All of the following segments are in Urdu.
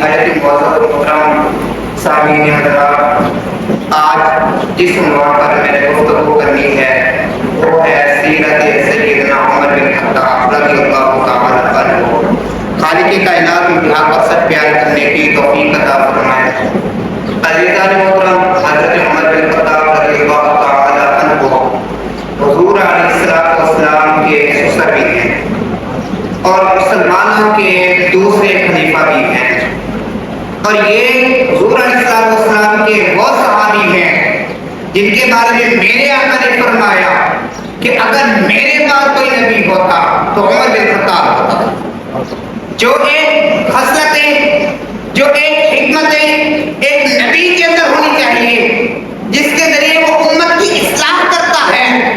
نہایت معزز محترم سامعین حضرات، آج جس عنوان پر میں نے گفتگو کرنی ہے وہ ہے سیرت سیدنا عمر بن خطاب رضی اللہ تعالی عنہ۔ خالق کائنات انتہا مقصد بیان کرنے کی توفیق عطا فرمائے۔ عزیزان محترم، حضرت عمر بن خطاب رضی اللہ تعالی عنہ حضور علیہ السلام کے سسر بھی ہیں اور مسلمانوں کے دوسرے خلیفہ بھی ہیں، اور یہ حضور علیہ السلام کے وہ صحابی ہیں جن کے بارے میں میرے آقا نے فرمایا کہ اگر میرے بعد کوئی نبی ہوتا تو عمر بن خطاب ہوتا، جو ایک خصلتیں، جو ایک حکمتیں ایک نبی کے اندر ہونی چاہیے جس کے ذریعے وہ امت کی اصلاح کرتا ہے،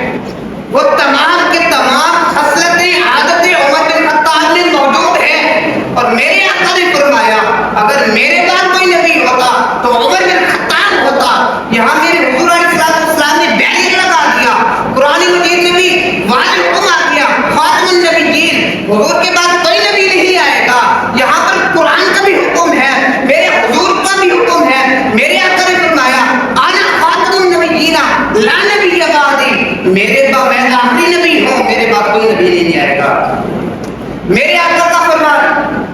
وہ تمام کے تمام خصلتیں عادتیں عمر بن خطاب میں موجود ہیں۔ اور میرے آقا نے فرمایا اگر میرے بعد کوئی نبی ہوتا تو عمر بن خطاب ہوتا۔ یہاں میرے حضور علیہ السلام نے بیان لگا دیا، قرآن مجید میں بھی واضح حکم آ گیا، خاتم النبیین، حضور کے بعد کوئی نبی نہیں آئے گا۔ یہاں پر قرآن کا بھی حکم ہے، میرے حضور کا بھی حکم ہے۔ میرے آقا نے فرمایا انا خاتم النبیین لا نبی بعدی، میرے بعد میں آخری نبی ہوں، میرے بعد کوئی نبی نہیں آئے گا۔ میرے آقا کا فرمان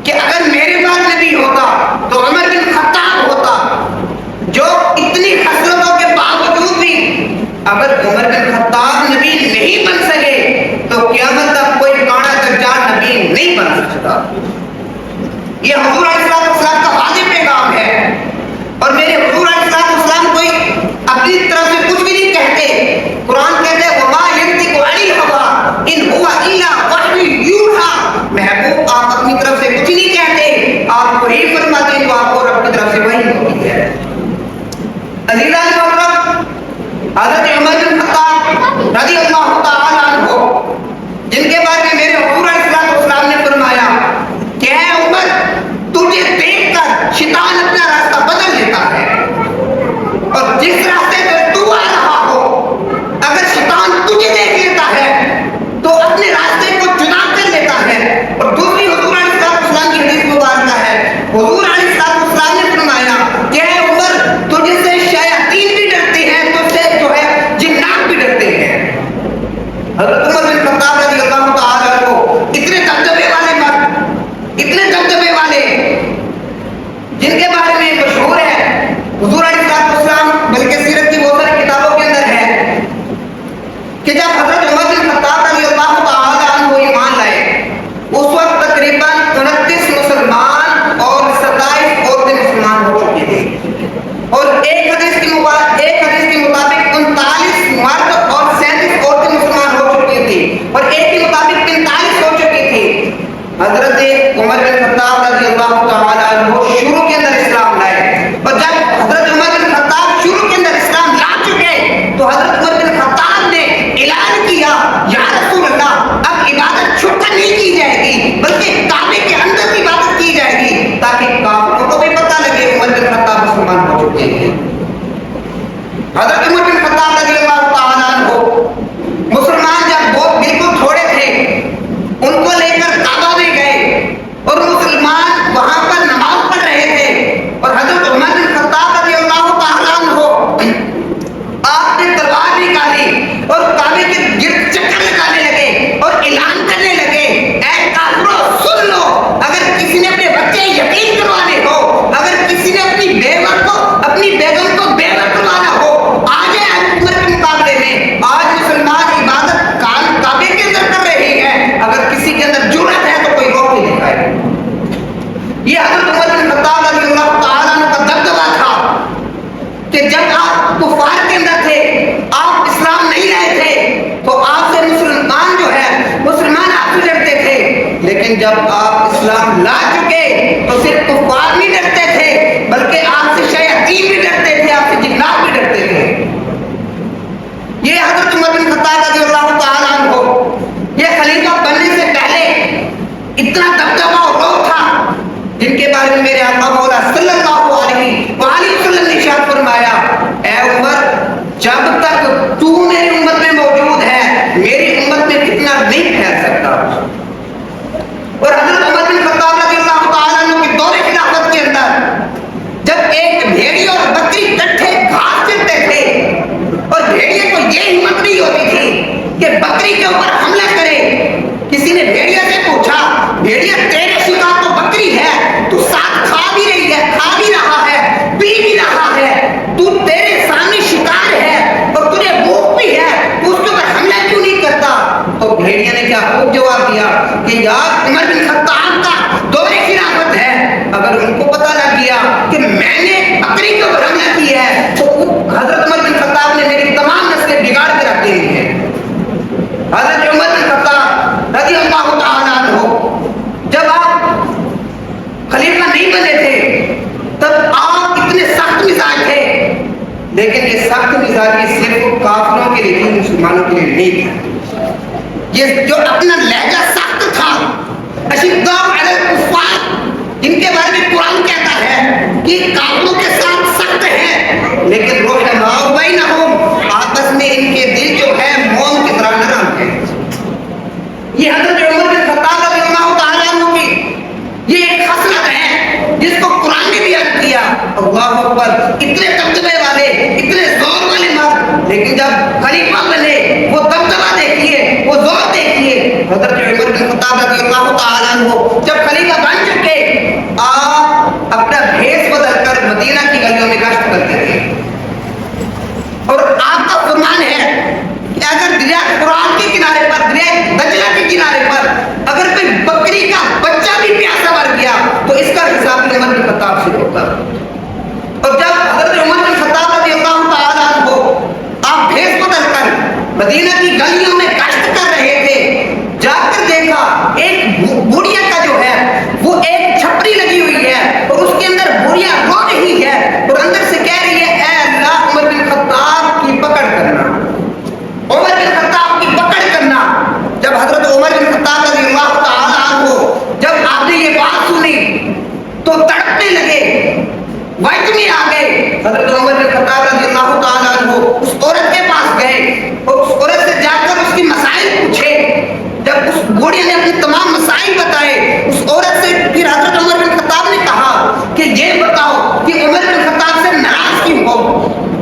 کہ اگر میرے بعد نبی ہوتا تو عمر بن خطاب ہوتا، جو اتنی خصلتوں کے باوجود بھی اگر عمر بن خطاب نبی نہیں بن سکے تو قیامت تک کوئی کانا دجال نبی نہیں بن سکتا۔ یہ حضور علیہ السلام کا واضح پیغام ہے، اور میرے حضور علیہ السلام کوئی اپنی طرف سے کچھ بھی نہیں کہتے۔ قرآن کہتے ہیں وما ينطق عن الهوى ان هو الا وحی یوحی، محبوب آپ اپنی طرف سے کچھ نہیں کہتے، آپ وہی فرماتے ہیں تو آپ کو رب کی طرف سے وحی ہوتی ہے۔ عزیزان محترم، حضرت عمر بن خطاب رضی اللہ تعالی عنہ جن کے بارے میں میرے حضور علیہ السلام نے فرمایا کہ اے عمر، تجھے دیکھ کر شیطان اپنا راستہ بدل لیتا ہے، اور جس راستے پہ تو آ رہا ہو اگر شیطان تجھے دیکھ لیتا ہے تو اپنے راستے کو جدا کر لیتا ہے۔ اور دوسری حضور علیہ السلام کی حدیث مبارکہ ہے، حضور علیہ السلام نے فرمایا کہ اے عمر، تجھ سے شیاطین بھی ڈرتے ہیں، تجھ سے جو ہے جنات بھی ڈرتے ہیں۔ حضرت عمر بن خطاب رضی اللہ تعالی عنہ اتنے دبدبے والے مرد، اتنے دبدبے والے جن کے بارے میں مشہور ہے حضور علیہ السلام، بلکہ سیرت کی بہت ساری کتابوں کے اندر ہے کہ جب حضرت عمر بن خطاب رضی اللہ تعالی عنہ ایمان لائے اس وقت تقریباً 29 مسلمان اور 27 عورتیں مسلمان ہو چکی تھی، اور ایک حدیث کے مطابق 39 مرد اور 37 عورتیں مسلمان ہو چکی تھی، اور ایک کے مطابق 45 ہو چکی تھی۔ حضرت عمر بن خطاب رضی اللہ تعالی عنہ شروع کے اندر اسلام لائے، اور جب حضرت عمر بن خطاب شروع کے اندر اسلام لا چکے تو حضرت عمر بن خطاب نے اعلان کیا یا رسول اللہ، اب عبادت چھپ کر نہیں کی جائے گی بلکہ کعبے کے اندر عبادت کی جائے گی، تاکہ کافروں کو بھی پتہ لگے عمر بن خطاب مسلمان ہو چکے ہیں۔ حضرت عمر بن خطاب رضی اللہ تعالی عنہ مسلمان جب بہت بالکل تھوڑے تھے، ان کو لے کر کعبہ میں گئے اور مسلمان وہاں پر نماز پڑھ رہے تھے، اور حضرت عمر بن خطاب رضی اللہ تعالی عنہ آپ نے تلوار نکالی اور کعبے کے گرد چکر لگانے لگے اور اعلان کرنے لگے اے کافروں سن لو، اگر کسی نے اپنے بچے یتیم کروانے ہو، اگر کسی نے اپنی بیگم کو بیوہ کروانا ہو، آ جائے عمر کے مقابلے میں۔ آج مسلمان عبادت کعبے کے اندر کر رہے ہیں، اگر کسی کے اندر جرأت ہے تو کوئی روک نہیں پائے۔ یہ حضرت عمر بن خطاب رضی اللہ تعالیٰ عنہ کا دبدبہ تھا کہ جب آپ کفار کے اندر تھے، آپ اسلام نہیں لائے تھے تو آپ سے مسلمان جو ہے مسلمان آپ سے ڈرتے تھے، لیکن جب آپ اسلام لا چکے تو صرف کفار نہیں ڈرتے تھے بلکہ آپ سے شیاطین بھی ڈرتے تھے، آپ سے جنات بھی ڈرتے تھے۔ یہ حضرت عمر بن خطاب رضی اللہ تعالیٰ عنہ یہ خلیفہ بننے سے پہلے اتنا دبدبہ اور روح تھا، جن کے بارے میں میرے آقا مولا صلی اللہ علیہ وسلم نے ارشاد فرمایا اے عمر، جب تک تو میری امت میں موجود ہے میری امت میں فتنہ نہیں پھیل سکتا۔ اور حضرت عمر بن خطاب رضی اللہ تعالیٰ عنہ کے دور خلافت اگر ان کو پتہ لگ گیا کہ میں نے بکری کو حملہ کیا ہے تو حضرت عمر بن خطاب نے میری تمام نسلیں بگاڑ کے رکھ دی ہیں۔ حضرت عمر بن خطاب رضی اللہ تعالیٰ عنہ جب آپ خلیفہ نہیں بنے تھے تب آپ اتنے سخت مزاج تھے، لیکن یہ سخت مزاجی صرف کافروں کے لیے تھی، مسلمانوں کے لیے نہیں تھا۔ یہ جو اپنا لہجہ سخت تھا، اشداء علی الکفار، جن کے بارے میں قرآن کہتا ہے کہ کافروں کے ساتھ سخت ہے، لیکن رحماء بینہم، آپس میں ان کے دل جو ہے موم کی طرح نرم ہے۔ یہ حضرت عمر بن خطاب رضی اللہ تعالیٰ عنہ کی یہ ایک خصلت ہے جس کو قرآن نے بیان کیا۔ اللہ اکبر، اتنے دبدبے والے، اتنے زور والے مرد، لیکن جب خلیفہ بنے وہ دبدبا دیکھیے، وہ زور دیکھیے۔ حضرت عمر بن خطاب رضی اللہ تعالیٰ عنہ جب خلیفہ بن چکے، آپ اپنا بھیس بدل کر مدینہ کی گلیوں میں گشت کرتے تھے، اور آپ کا فرمان ہے کہ اگر دریا فرات کے کنارے پر، دریا دجلہ کے کنارے پر اگر کوئی بکری کا بچہ بھی پیاسا مر گیا تو اس کا حساب عمر بن خطاب سے ہوتا۔ اور جب حضرت عمر بن خطاب رضی اللہ تعالیٰ عنہ آپ بھیس بدل کر مدینہ کی گلیوں میں گشت کر رہے تھے، جا کر دیکھا ایک بڑھیا کا جو ہے وہ ایک چھپری لگی ہوئی ہے اور اس کے اندر بڑھیا رو رہی ہے اور اندر سے کہہ رہی ہے اے اللہ عمر بن خطاب کی پکڑ کرنا، عمر بن خطاب کی پکڑ کرنا۔ جب حضرت عمر بن خطاب رضی اللہ تعالیٰ عنہ جب آپ نے یہ بات سنی تو تڑپنے لگے، وجد میں آ گئے۔ حضرت عمر بن خطاب رضی اللہ تعالیٰ عنہ اس عورت کے پاس گئے اور اس عورت سے جا کر اس کی مسائل پوچھے۔ جب اس بوڑھے نے اپنے تمام مسائل بتائے، اس عورت سے پھر حضرت عمر بن خطاب نے کہا کہ یہ بتاؤ کہ عمر بن خطاب سے ناراض کیوں ہو؟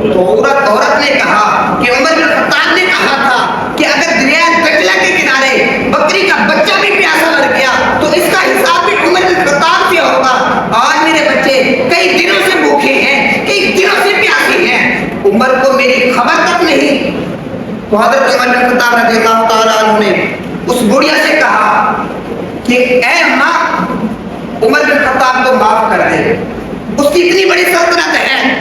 تو عورت نے کہا کہ عمر بن خطاب نے کہا تھا کہ اگر دریا دجلہ کے کنارے بکری کا بچہ بھی پیاسا مر گیا تو اس کا حساب بھی عمر بن خطاب سے ہوگا۔ آج میرے بچے کئی دنوں سے بھوکے ہیں، کئی دنوں سے پیاسے ہیں، عمر کو میری خبر تک نہیں۔ تو حضرت عمر بن خطاب رضی اللہ تعالیٰ عنہ نے اس بڑھیا سے کہا کہ اے ماں، عمر بن خطاب کو معاف کر دے، اس کی اتنی بڑی سلطنت ہے،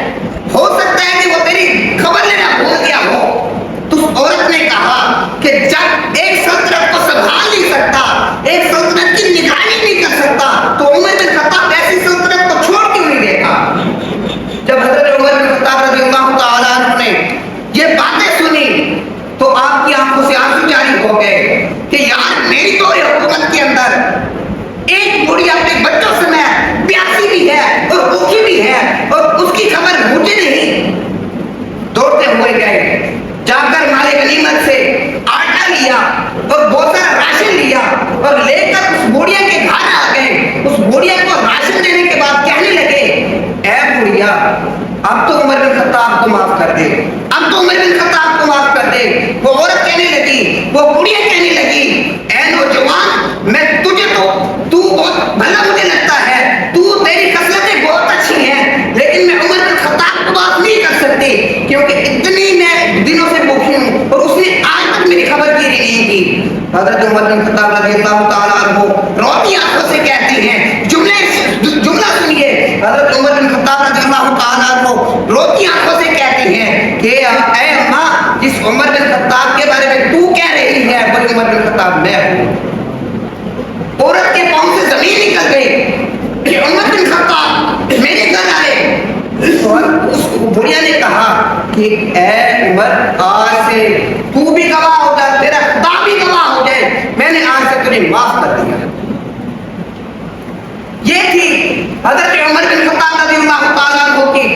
ہو سکتا ہے کہ وہ تیری خبر لینا بھول گیا ہو۔ تو اس عورت نے کہا کہ جب ایک سلطنت کو سنبھال نہیں سکتا، ایک سلطنت کی نگرانی نہیں کر سکتا تو عمر بن خطاب ایسی سلطنت کو چھوڑ کیوں نہیں دیتا؟ جب حضرت عمر بن خطاب رضی اللہ تعالیٰ عنہ نے یہ باتیں سنی تو آپ کی آنکھوں سے آنسو جاری ہو گئے کہ یار میری تو حکومت کے اندر ایک بوڑھی اپنے بچوں سے میں پیاسی بھی ہے اور بھوکی بھی ہے اور اس کی خبر مجھے نہیں۔ دوڑتے ہوئے گئے، جا کر مال غنیمت سے آٹا لیا اور بہت سارا راشن لیا اور لے کر اس بوڑھیا کے گھر آ گئے۔ اس بوڑھیا کو راشن دینے کے بعد کہنے لگے اے بوڑھیا، اب تو عمر بن خطاب کو معاف کر دے، اب تو عمر بن خطاب کو معاف کر دے۔ وہ عورت کہنے لگی، وہ بوڑھیا کہنے لگی اے نوجوان، میں تجھے تو بہت بھلا مجھے لگتا ہے، تو تیری خصلتیں بہت اچھی ہیں، لیکن میں عمر بن خطاب کو معاف نہیں کر سکتی کیونکہ اتنی میں دنوں سے بھوکی ہوں اور اس نے آج تک میری خبر گیری نہیں کی۔ حضرت عمر بن خطاب رضی اللہ تعالیٰ عنہ روتی آنکھوں سے کہتی ہیں، جملہ سنیے، حضرت عمر بن خطاب رضی اللہ تعالیٰ عنہ روتی آنکھوں سے کہتی ہیں کہ اے ماں، جس عمر بن خطاب کے بارے میں تو کہہ رہی ہے وہی عمر بن خطاب میں ہوں۔ عورت کے پاؤں سے زمین نکل گئی کہ عمر بن خطاب میرے گھر آئے۔ اور اس بڑھیا نے کہا کہ اے عمر، آج سے تو بھی گواہ ہو جا، تیرا خدا بھی گواہ ہو جائے، میں نے آج سے تجھے معاف کر دیا۔ یہ تھی حضرت عمر بن خطاب رضی اللہ تعالیٰ عنہ کی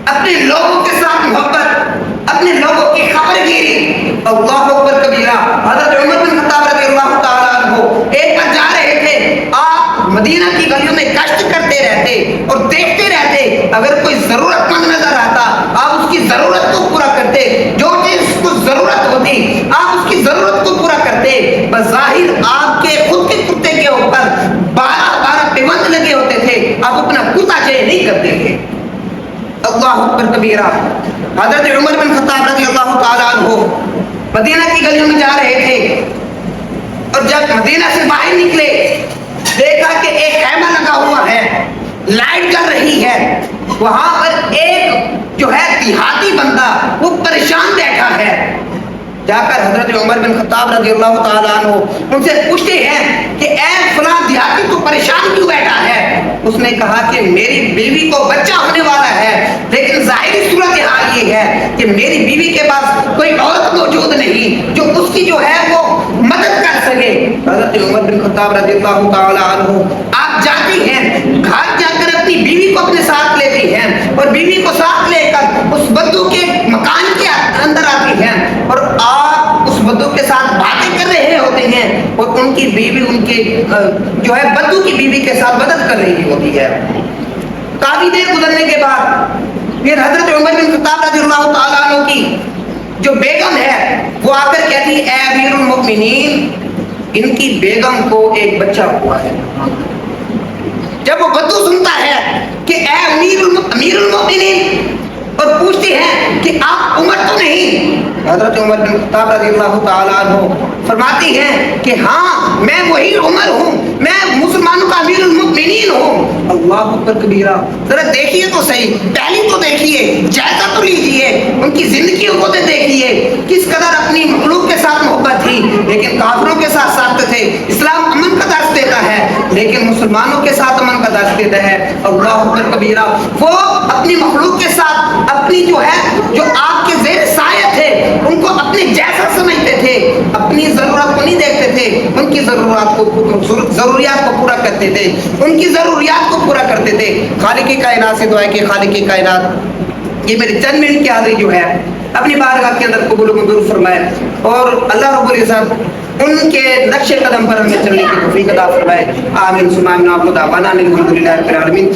اپنے لوگوں کے ساتھ محبت، اپنے لوگوں کی خبر گیری۔ اللہ اکبر کبیرہ۔ حضرت عمر بن خطاب رضی اللہ تعالیٰ عنہ ایک بار جا رہے تھے، آپ مدینہ کی گلیوں میں گشت کرتے رہتے اور دیکھتے رہتے، اگر کوئی ضرورت مند نظر آتا آپ اس کی ضرورت کو پورا کرتے، جو چیز اس کو ضرورت ہوتی آپ اس کی ضرورت کو پورا کرتے۔ بظاہر آپ کے خود کے کتے کے اوپر 12 پیوند لگے ہوتے تھے، آپ اپنا کتا چین نہیں کرتے تھے۔ اللہ اکبر کبیرہ۔ حضرت عمر بن خطاب رضی اللہ تعالیٰ عنہ مدینہ کی گلیوں میں جا رہے تھے اور جب مدینہ سے باہر نکلے دیکھا کہ ایک خیمہ لگا ہوا ہے وہاں پر ایک جو ہے دیہاتی بندہ وہ پریشان بیٹھا ہے، جا کر حضرت عمر بن خطاب رضی اللہ تعالیٰ عنہ ان سے پوچھتے ہیں کہ اے فلاں دیہاتی تو پریشان کیوں بیٹھا ہے؟ اس نے کہا کہ میری بیوی کو بچہ ہونے والا ہے، لیکن ظاہری صورتحال یہ ہے کہ میری بیوی کے پاس کوئی عورت موجود نہیں جو اس کی جو ہے وہ مدد کر سکے۔ حضرت عمر بن خطاب رضی اللہ تعالیٰ عنہ آپ جاتی ہیں، گھر جا کر اپنی بیوی کو اپنے ساتھ لیتی ہیں اور بیوی کو ساتھ لے کر اس بدو کے مکان کے اندر آتی ہیں اور آپ اس بدو کے ساتھ باتیں کر رہے ہوتے ہیں اور ان کی بیوی ان کے جو ہے بدو کی بیوی کے ساتھ مدد کر رہی ہوتی ہے۔ کافی دیر گزرنے کے بعد پھر حضرت عمر بن خطاب رضی اللہ تعالیٰ عنہ کی جو بیگم ہے وہ آ کر کہتی اے امیر المؤمنین، ان کی بیگم کو ایک بچہ ہوا ہے۔ جب وہ بدو سنتا ہے کہ اے امیر المؤمنین اور پوچھتی ہیں کہ آپ عمر تو نہیں؟ حضرت عمر بن خطاب رضی اللہ تعالیٰ عنہ فرماتی ہیں کہ ہاں میں وہی عمر ہوں، میں مسلمانوں کا امیر المؤمنین ہوں۔ اللہ اکبر کبیرہ، ذرا دیکھیے تو صحیح، پہلی تو دیکھیے، جائزہ تو لیجیے، ان کی زندگیوں کو دیکھیے، کس قدر اپنی مخلوق کے ساتھ محبت تھی لیکن کافروں کے ساتھ ساتھ تھے۔ اسلام امن کا درس دیتا ہے لیکن مسلمانوں کے ساتھ امن کا درس دیتا ہے۔ اللہ اکبر کبیرہ، وہ اپنی مخلوق کے ساتھ اپنی جو ہے جو آپ کے زیر سایہ تھے ان کو اپنے جیسا سمجھتے تھے، اپنی ضرورت کو نہیں دیکھتے تھے، ان کی ضروریات کو پورا کرتے تھے، ان کی ضروریات کو پورا کرتے تھے۔ خالق کی کائنات سے دعا ہے کہ خالق کی کائنات یہ میری چند منٹ کی حاضری جو ہے اپنی بارگاہ کے اندر قبول و منظور فرمائے اور اللہ رب العزت ان کے نقش قدم پر ہمیں چلنے کی توفیق عطا فرمائے۔ آمین ثم آمین۔ آپ کو دعوانا الحمدللہ رب العالمین۔